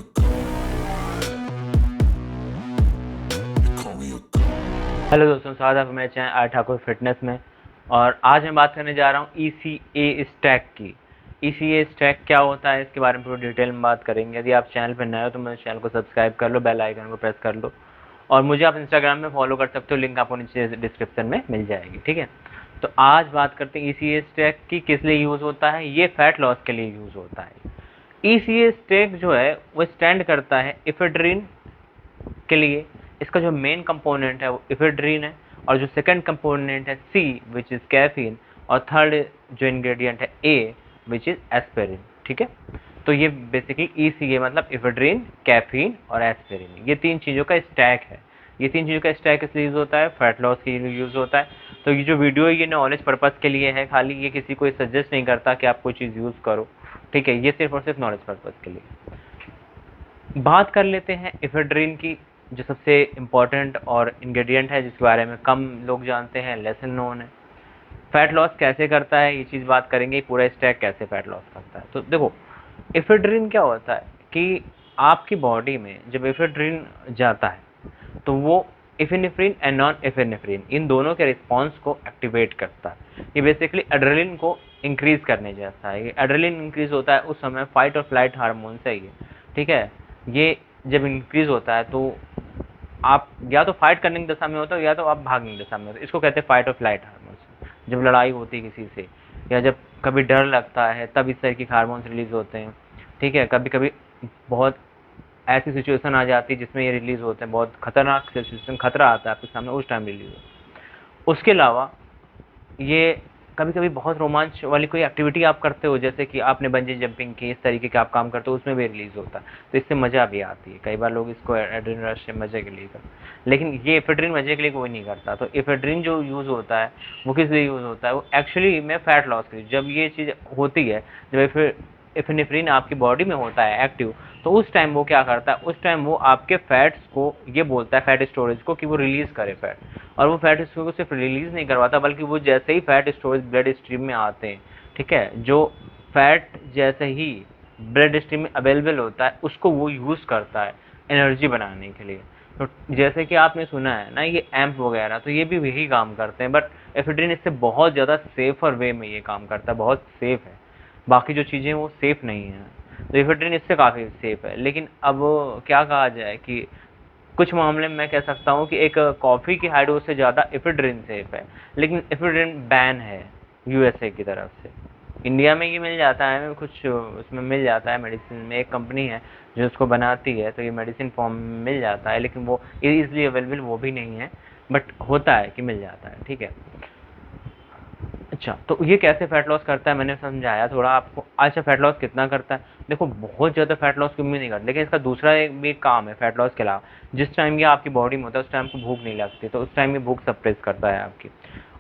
a god. They call me a god. Hello दोस्तों, स्वागत है मेरे चैनल आर ठाकुर फिटनेस में। और आज मैं बात करने जा रहा हूँ ECA स्टैक की। ECA स्टैक क्या होता है, इसके बारे में पूरी डिटेल में बात करेंगे। यदि आप चैनल पर नए हो तो मेरे चैनल को सब्सक्राइब कर लो, बेल आइकन को प्रेस कर लो, और मुझे आप इंस्टाग्राम में फॉलो कर सकते हो, लिंक आपको नीचे डिस्क्रिप्शन में मिल जाएगी। ठीक है, तो आज बात करते हैं ECA स्टैक की किस लिए यूज़ होता है। ये फैट लॉस के लिए यूज़ होता है। ECA स्टैक जो है वो स्टैंड करता है इफेड्रीन के लिए। इसका जो मेन कंपोनेंट है वो इफेड्रीन है, और जो सेकंड कंपोनेंट है C विच इज़ कैफीन, और थर्ड जो इंग्रेडिएंट है A विच इज़ एस्पिरिन। ठीक है, तो ये बेसिकली ECA मतलब इफेड्रीन, कैफीन और एस्पिरिन, ये तीन चीज़ों का स्टैक है। ये तीन चीज़ों का स्टैक इसलिए यूज़ होता है, फैट लॉस के लिए यूज़ होता है। तो ये जो वीडियो है ये नॉलेज पर्पज़ के लिए है, खाली ये किसी को सजेस्ट नहीं करता कि आप कोई चीज़ यूज़ करो। ठीक है, ये सिर्फ और सिर्फ नॉलेज पर्पज़ के लिए। बात कर लेते हैं इफेड्रीन की, जो सबसे इम्पॉर्टेंट और इंग्रेडिएंट है, जिसके बारे में कम लोग जानते हैं, लेसन नोन है। फैट लॉस कैसे करता है ये चीज़ बात करेंगे, पूरा स्टैक कैसे फैट लॉस करता है। तो देखो, इफेड्रीन क्या होता है कि आपकी बॉडी में जब इफेड्रीन जाता है तो वो इफिनेफ्रिन एंड नॉन इफिनेफ्रिन इन दोनों के रिस्पॉन्स को एक्टिवेट करता है। ये बेसिकली एड्रेनलिन को इंक्रीज करने जैसा है। ये एड्रेनलिन इंक्रीज होता है उस समय फाइट और फ्लाइट हार्मोन से ही। ठीक है, ये जब इंक्रीज होता है तो आप या तो फाइट करने की दशा में होते हो या तो आप भागने की दशा में होते हो। इसको कहते हैं फाइट और फ्लाइट हार्मोन्स। जब लड़ाई होती है किसी से या जब कभी डर लगता है तब इस तरह के हार्मोन्स रिलीज होते हैं। ठीक है, कभी कभी बहुत ऐसी सिचुएशन आ जाती है जिसमें ये रिलीज होते हैं, बहुत खतरनाक सिचुएशन, खतरा आता है आपके सामने, उस टाइम रिलीज होता है। उसके अलावा ये कभी कभी बहुत रोमांच वाली कोई एक्टिविटी आप करते हो, जैसे कि आपने बंजी जंपिंग की, इस तरीके के आप काम करते हो, उसमें भी रिलीज होता है, तो इससे मज़ा भी आती है। कई बार लोग इसको एड्रेनलिन रश से मज़े के लिए करते, लेकिन ये इफेड्रीन मज़े के लिए कोई नहीं करता। तो इफेड्रीन जो यूज़ होता है वो किस लिए यूज़ होता है, वो एक्चुअली में फैट लॉस के लिए। जब ये चीज़ होती है, जब इफिनेफ्रिन आपकी बॉडी में होता है एक्टिव, तो उस टाइम वो क्या करता है, उस टाइम वो आपके फैट्स को ये बोलता है, फैट स्टोरेज को, कि वो रिलीज़ करे फैट। और वो फैट स्टोरेज को सिर्फ रिलीज़ नहीं करवाता, बल्कि वो जैसे ही फैट स्टोरेज ब्लड स्ट्रीम में आते हैं, ठीक है, जो फैट जैसे ही ब्लड स्ट्रीम में अवेलेबल होता है उसको वो यूज़ करता है एनर्जी बनाने के लिए। तो जैसे कि आपने सुना है ना, ये एम्प वगैरह, तो ये भी वही काम करते हैं, बट एफिड्रिन इससे बहुत ज़्यादा सेफर वे में ये काम करता है, बहुत सेफ है। बाकी जो चीज़ें वो सेफ़ नहीं हैं, तो एफिड्रिन इससे काफ़ी सेफ़ है। लेकिन अब क्या कहा जाए कि कुछ मामले में मैं कह सकता हूँ कि एक कॉफ़ी की हाई डोज से ज़्यादा एफिड्रिन सेफ़ है, लेकिन एफिड्रिन बैन है यूएसए की तरफ से। इंडिया में ये मिल जाता है, कुछ उसमें मिल जाता है, मेडिसिन में एक कंपनी है जो उसको बनाती है, तो ये मेडिसिन फॉर्म में मिल जाता है, लेकिन वो ईजिली अवेलेबल वो भी नहीं है, बट होता है कि मिल जाता है। ठीक है, अच्छा, तो ये कैसे फैट लॉस करता है मैंने समझाया थोड़ा आपको। अच्छा, फैट लॉस कितना करता है, देखो बहुत ज़्यादा फैट लॉस क्यों नहीं करता, लेकिन इसका दूसरा एक भी काम है फैट लॉस के अलावा। जिस टाइम ये आपकी बॉडी में होता है उस टाइम आपको भूख नहीं लगती, तो उस टाइम ये भूख सप्रेस करता है आपकी।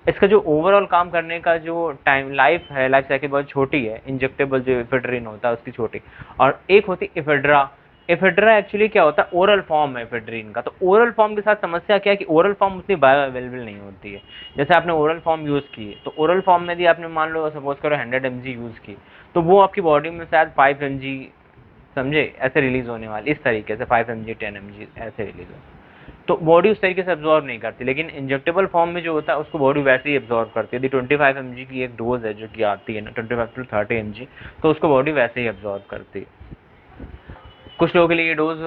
इसका जो ओवरऑल काम करने का जो टाइम लाइफ है, लाइफ साइकिल बहुत छोटी है। इंजेक्टेबल जो इफेड्रिन होता है उसकी छोटी, और एक होती इफेड्रा। इफेड्रा एक्चुअली क्या होता है, ओरल फॉर्म है इफेड्रिन का। तो ओरल फॉर्म के साथ समस्या क्या है कि ओरल फॉर्म उतनी बायो अवेलेबल नहीं होती है। जैसे आपने ओरल फॉर्म यूज़ की, तो ओरल फॉर्म में यदि आपने मान लो सपोज करो 100 mg यूज़ की, तो वो आपकी बॉडी में शायद 5 mg, समझे, ऐसे रिलीज होने वाली, इस तरीके से 5 mg 10 mg ऐसे रिलीज हो, तो बॉडी उस तरीके से एब्जॉर्ब नहीं करती। लेकिन इंजेक्टेबल फॉर्म में जो होता है उसको बॉडी वैसे ही एब्जॉर्ब करती है। यदि 25 mg की एक डोज है जो कि आती है ना, 25 to 30 mg, तो उसको बॉडी वैसे ही एब्जॉर्ब करती है। कुछ लोगों के लिए ये डोज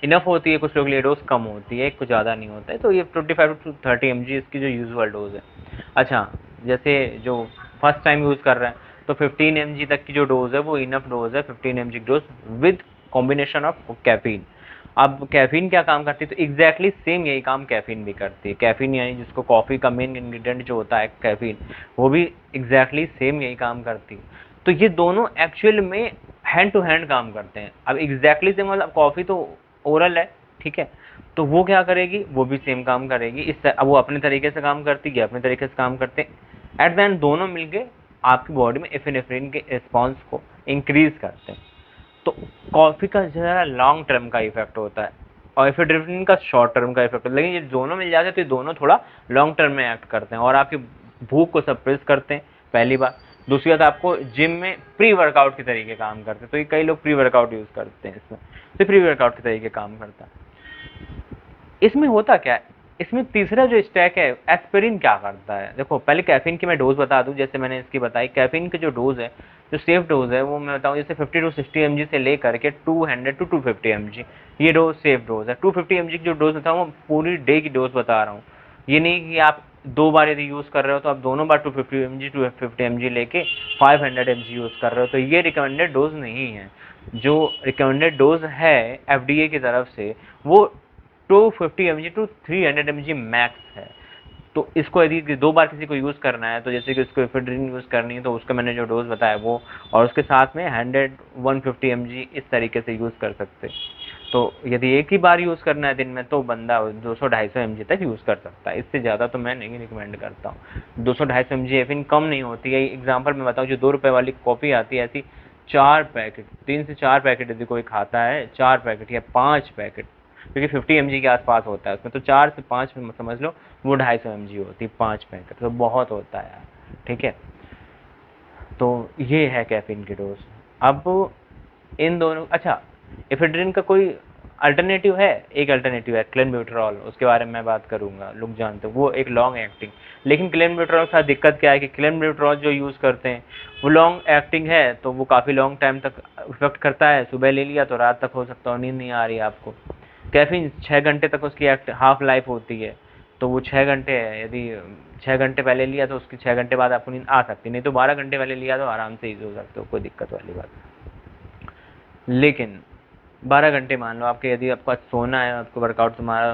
इनफ होती है, कुछ लोगों के लिए डोज कम होती है, कुछ ज़्यादा नहीं होता है। तो ये 25 to 30 mg इसकी जो यूजुअल डोज है। अच्छा, जैसे जो फर्स्ट टाइम यूज़ कर रहे हैं तो 15 mg तक की जो डोज है वो इनफ डोज है, 15 mg dose with combination of caffeine. अब कैफीन क्या काम करती है, तो एग्जैक्टली सेम यही काम कैफीन भी करती है। कैफीन यानी जिसको कॉफ़ी का मेन इंग्रेडिएंट जो होता है कैफीन, वो भी एग्जैक्टली सेम यही काम करती है। तो ये दोनों एक्चुअल में हैंड टू हैंड काम करते हैं। अब एग्जैक्टली सेम मतलब कॉफ़ी तो ओरल है, ठीक है, तो वो क्या करेगी, वो भी सेम काम करेगी। अब वो अपने तरीके से काम करती है, अपने तरीके से काम करते हैं। एट द एंड दोनों मिलके आपकी बॉडी में एफिनेफ्रिन के रिस्पॉन्स को इंक्रीज करते हैं। तो कॉफ़ी का ज़रा लॉन्ग टर्म का इफेक्ट होता है और एफिड्रिन का शॉर्ट टर्म का इफेक्ट होता है, लेकिन ये दोनों मिल जाते हैं तो ये दोनों थोड़ा लॉन्ग टर्म में एक्ट करते हैं और आपकी भूख को सप्रेस करते हैं, पहली बात। दूसरी बात आपको जिम में प्री वर्कआउट के तरीके काम करते हैं, तो ये कई लोग प्री वर्कआउट यूज़ करते हैं इसमें, तो प्री वर्कआउट के तरीके काम करता है। इसमें होता क्या है, इसमें तीसरा जो स्टैक है एस्पिरिन क्या करता है। देखो पहले कैफीन की मैं डोज बता दूं, जैसे मैंने इसकी बताई, कैफीन की जो डोज है, जो सेफ डोज है वो मैं बताऊं, जैसे 50 टू 60 mg से लेकर के 200 टू 250 mg, ये डोज सेफ डोज है। 250 mg की जो डोज बताऊँ वो पूरी डे की डोज बता रहा हूँ, ये नहीं कि आप 2 बार यदि यूज़ कर रहे हो तो आप दोनों बार 250 mg 250 mg लेके 500 mg यूज़ कर रहे हो, तो ये रिकमेंडेड डोज नहीं है। जो रिकमेंडेड डोज है FDA की तरफ से वो 250 mg टू 300 mg मैक्स है। तो इसको यदि 2 बार किसी को यूज़ करना है, तो जैसे कि उसको एफेड्रिन यूज़ करनी है, तो उसका मैंने जो डोज बताया वो, और उसके साथ में 100-150 mg इस तरीके से यूज़ कर सकते हैं। तो यदि एक ही बार यूज़ करना है दिन में, तो बंदा 200-250 mg तक यूज़ कर सकता है, इससे ज़्यादा तो मैं नहीं रिकमेंड करता हूँ। 200-250 mg एफिन कम नहीं होती है। एग्जाम्पल मैं बताऊँ, जो 2 रुपये वाली कॉफ़ी आती है, ऐसी 4 पैकेट, 3 से 4 पैकेट यदि कोई खाता है, 4 पैकेट या 5 पैकेट, क्योंकि 50 mg के आसपास होता है उसमें, तो 4 से 5 में समझ लो वो 250 mg होती है 5 पैकेट, तो बहुत होता है यार, ठीक है। तो ये है कैफीन की डोज। अब इन दोनों, अच्छा एफेड्रिन का कोई अल्टरनेटिव है? एक अल्टरनेटिव है क्लेनब्यूटेरॉल, उसके बारे में मैं बात करूंगा, लोग जानते हो वो एक लॉन्ग एक्टिंग। लेकिन क्लेनब्यूटेरॉल के साथ दिक्कत क्या है कि क्लेनब्यूटेरॉल जो यूज़ करते हैं वो लॉन्ग एक्टिंग है, तो वो काफ़ी लॉन्ग टाइम तक इफेक्ट करता है। सुबह ले लिया तो रात तक हो सकता है नींद नहीं आ रही है आपको। कैफीन 6 घंटे तक उसकी हाफ लाइफ होती है, तो वो 6 घंटे है, यदि 6 घंटे पहले लिया तो उसकी 6 घंटे बाद आपको नींद आ सकती, नहीं तो 12 घंटे पहले लिया तो आराम से ही सो सकते हो, कोई दिक्कत वाली बात। लेकिन 12 घंटे मान लो आपके, यदि आपको आज सोना है, आपको वर्कआउट तुम्हारा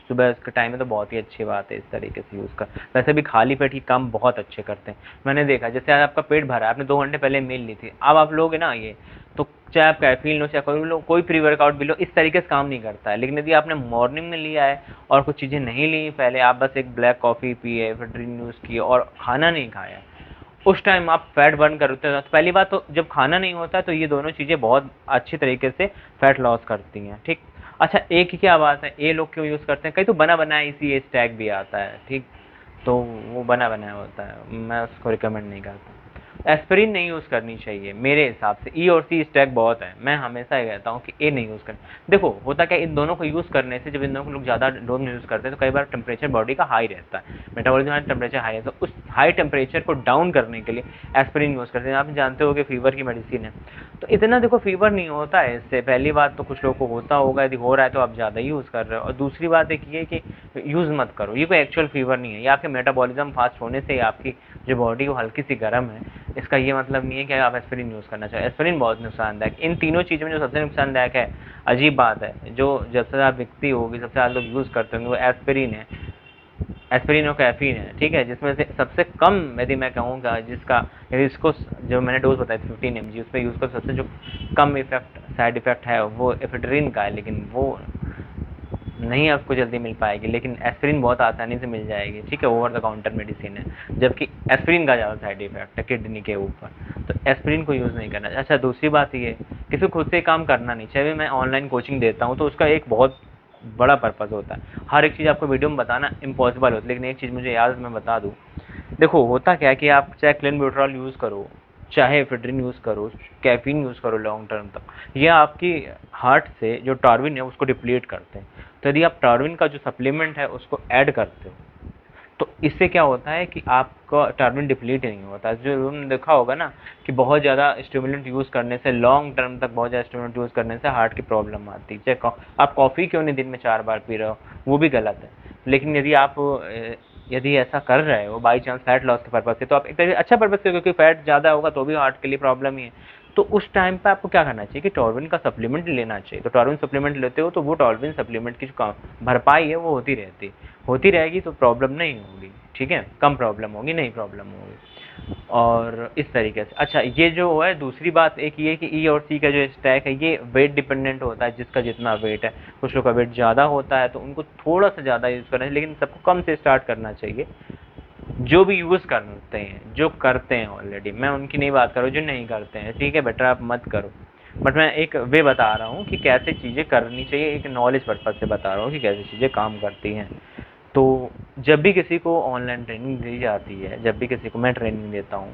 सुबह इसका टाइम है, तो बहुत ही अच्छी बात है इस तरीके से यूज़ कर। वैसे भी खाली पेट ही काम बहुत अच्छे करते हैं, मैंने देखा। जैसे आज आपका पेट भरा है, आपने 2 घंटे पहले मील ली थी, अब आप लोगे ना ये, तो चाहे आप कैफीन लो चाहे कोई लो, कोई प्री वर्कआउट भी लो, इस तरीके से काम नहीं करता है। लेकिन यदि आपने मॉर्निंग में लिया है और कुछ चीज़ें नहीं ली पहले, आप बस एक ब्लैक कॉफ़ी पिए, फिर ड्रिंक यूज़ किए और खाना नहीं खाया, उस टाइम आप फैट बर्न करते हो। तो पहली बात तो जब खाना नहीं होता है तो ये दोनों चीज़ें बहुत अच्छी तरीके से फैट लॉस करती हैं, ठीक। अच्छा एक ही क्या बात है, ये लोग क्यों यूज़ करते हैं, कई तो बना बनाया इसी ये स्टैक भी आता है, ठीक, तो वो बना बनाया होता है, मैं उसको रिकमेंड नहीं करता। एस्पिरिन नहीं यूज़ करनी चाहिए मेरे हिसाब से, ई और सी स्टैक बहुत है, मैं हमेशा ये कहता हूँ कि ए नहीं यूज़ करना। देखो होता क्या, इन दोनों को यूज़ करने से, जब इन दोनों को लोग ज़्यादा डोज में यूज़ करते हैं, तो कई बार टेम्परेचर बॉडी का हाई रहता है, मेटाबॉलिज्म टेम्परेचर हाई है, तो उस हाई टेम्परेचर को डाउन करने के लिए एस्पिरिन यूज़ करते हैं। आप जानते हो कि फीवर की मेडिसिन है, तो इतना देखो फीवर नहीं होता है इससे। पहली बात तो कुछ लोगों को होता होगा, यदि हो रहा है तो आप ज़्यादा ही यूज़ कर रहे हो, और दूसरी बात एक ये कि यूज़ मत करो, ये कोई एक्चुअल फीवर नहीं है, ये आपके मेटाबॉलिज्म फास्ट होने से आपकी जो बॉडी वो हल्की सी गर्म है, इसका ये मतलब नहीं है कि आप एस्पिरिन यूज़ करना चाहिए। एस्पिरिन बहुत नुकसानदायक, इन तीनों चीज़ों में जो सबसे नुकसानदायक है, अजीब बात है, जो जब से आप बिकती होगी सबसे ज़्यादा लोग यूज़ करते होंगे, वो एस्पिरिन है, एस्पिरिन और कैफीन है, ठीक है। जिसमें से सबसे कम यदि मैं कहूँगा, जिसका यदि इसको जो मैंने डोज बताई थी 15 mg, उस पर यूज़ कर सबसे जो कम इफेक्ट साइड इफेक्ट है वो एफेड्रिन का है, लेकिन वो नहीं आपको जल्दी मिल पाएगी। लेकिन एस्पिरिन बहुत आसानी से मिल जाएगी, ठीक है, ओवर द काउंटर मेडिसिन है, जबकि एस्पिरिन का ज़्यादा साइड इफेक्ट है किडनी के ऊपर, तो एस्पिरिन को यूज़ नहीं करना। अच्छा दूसरी बात ये, किसी को खुद से काम करना नहीं चाहिए। मैं ऑनलाइन कोचिंग देता हूँ तो उसका एक बहुत बड़ा पर्पज़ होता है, हर एक चीज़ आपको वीडियो में बताना इम्पॉसिबल होता है, लेकिन एक चीज़ मुझे याद मैं बता दूँ। देखो होता क्या है कि आप चाहे क्लेनब्यूटेरॉल यूज़ करो, चाहे एफेड्रिन यूज़ करो, कैफीन यूज़ करो लॉन्ग टर्म तक, ये आपकी हार्ट से जो टार्विन है उसको डिप्लीट करते हैं। तो यदि आप टार्विन का जो सप्लीमेंट है उसको ऐड करते हो, तो इससे क्या होता है कि आपका टार्विन डिप्लीट नहीं होता। जो उन्होंने देखा होगा ना कि बहुत ज़्यादा स्टिमुलेंट यूज़ करने से, लॉन्ग टर्म तक बहुत ज़्यादा स्टिमुलेंट यूज़ करने से हार्ट की प्रॉब्लम आती है। चाहे आप कॉफ़ी क्यों नहीं दिन में 4 बार पी रहे हो, वो भी गलत है। लेकिन यदि आप यदि ऐसा कर रहे हो बाई चांस फैट लॉस के पर्पज़ से, तो आप एक तरीके अच्छा पर्पज़ से, क्योंकि फैट ज़्यादा होगा तो भी हार्ट के लिए प्रॉब्लम ही है। तो उस टाइम पे आपको क्या करना चाहिए कि टार्विन का सप्लीमेंट लेना चाहिए। तो टार्विन सप्लीमेंट लेते हो तो वो टार्विन सप्लीमेंट की जो भरपाई है वो होती रहेगी, तो प्रॉब्लम नहीं होगी, ठीक है, कम प्रॉब्लम होगी, नहीं प्रॉब्लम होगी। और इस तरीके से, अच्छा ये जो है दूसरी बात एक ये कि ई और सी का जो स्टैक है ये वेट डिपेंडेंट होता है, जिसका जितना वेट है। कुछ लोग का वेट ज़्यादा होता है तो उनको थोड़ा सा ज़्यादा यूज़ करना चाहिए, लेकिन सबको कम से स्टार्ट करना चाहिए। जो भी यूज़ करते हैं, जो करते हैं ऑलरेडी, मैं उनकी नहीं बात कर रहा हूँ, जो नहीं करते हैं ठीक है बेटर आप मत करो, बट मैं एक वे बता रहा हूँ कि कैसे चीज़ें करनी चाहिए, एक नॉलेज पर्पज़ से बता रहा हूँ कि कैसे चीज़ें काम करती हैं। तो जब भी किसी को ऑनलाइन ट्रेनिंग दी जाती है, जब भी किसी को मैं ट्रेनिंग देता हूँ,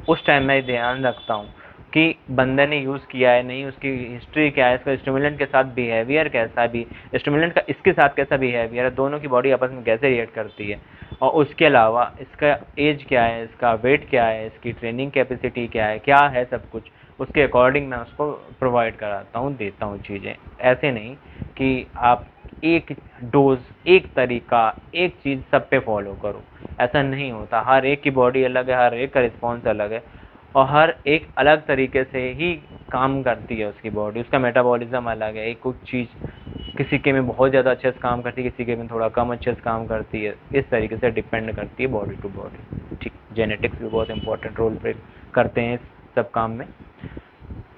उस टाइम मैं ध्यान रखता हूँ कि बंदे ने यूज़ किया है नहीं, उसकी हिस्ट्री क्या है, इसका स्टिमुलेंट के साथ बिहेवियर कैसा भी, स्टिमुलेंट का इसके साथ कैसा बिहेवियर है, दोनों की बॉडी आपस में कैसे रिएक्ट करती है, और उसके अलावा इसका एज क्या है, इसका वेट क्या है, इसकी ट्रेनिंग कैपेसिटी क्या है सब कुछ उसके अकॉर्डिंग मैं उसको प्रोवाइड कराता हूँ, देता हूँ चीज़ें। ऐसे नहीं कि आप एक डोज, एक तरीका, एक चीज़ सब पे फॉलो करो, ऐसा नहीं होता। हर एक की बॉडी अलग है, हर एक का रिस्पॉन्स अलग है, और हर एक अलग तरीके से ही काम करती है उसकी बॉडी, उसका मेटाबॉलिज्म अलग है। एक कुछ चीज़ किसी के में बहुत ज़्यादा अच्छे से काम करती है, किसी के में थोड़ा कम अच्छे से काम करती है, इस तरीके से डिपेंड करती है बॉडी टू बॉडी। ठीक, जेनेटिक्स भी बहुत इंपॉर्टेंट रोल प्ले करते हैं इस सब काम में।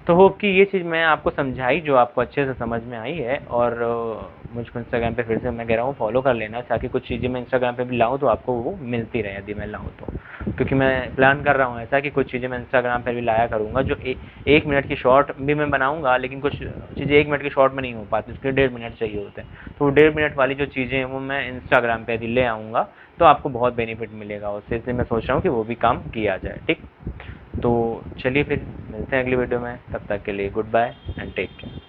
तो होप कि ये चीज़ मैं आपको समझाई जो आपको अच्छे से समझ में आई है, और मुझको इंस्टाग्राम पे फिर से मैं कह रहा हूँ फॉलो कर लेना, ताकि कुछ चीज़ें मैं इंस्टाग्राम पे भी लाऊँ तो आपको वो मिलती रहे यदि मैं लाऊँ तो, क्योंकि मैं प्लान कर रहा हूँ ऐसा कि कुछ चीज़ें मैं इंस्टाग्राम पर भी लाया करूँगा जो 1 मिनट की शॉर्ट भी मैं बनाऊँगा, लेकिन कुछ चीज़ें 1 मिनट की शॉर्ट में नहीं हो पाती, उसके 1.5 मिनट चाहिए होते हैं। तो 1.5 मिनट वाली जो चीज़ें हैं वो मैं इंस्टाग्राम पर यदि ले आऊँगा तो आपको बहुत बेनिफिट मिलेगा उससे, इसलिए मैं सोच रहा हूँ कि वो भी काम किया जाए। ठीक, तो चलिए फिर मिलते हैं अगली वीडियो में, तब तक के लिए goodbye and take care.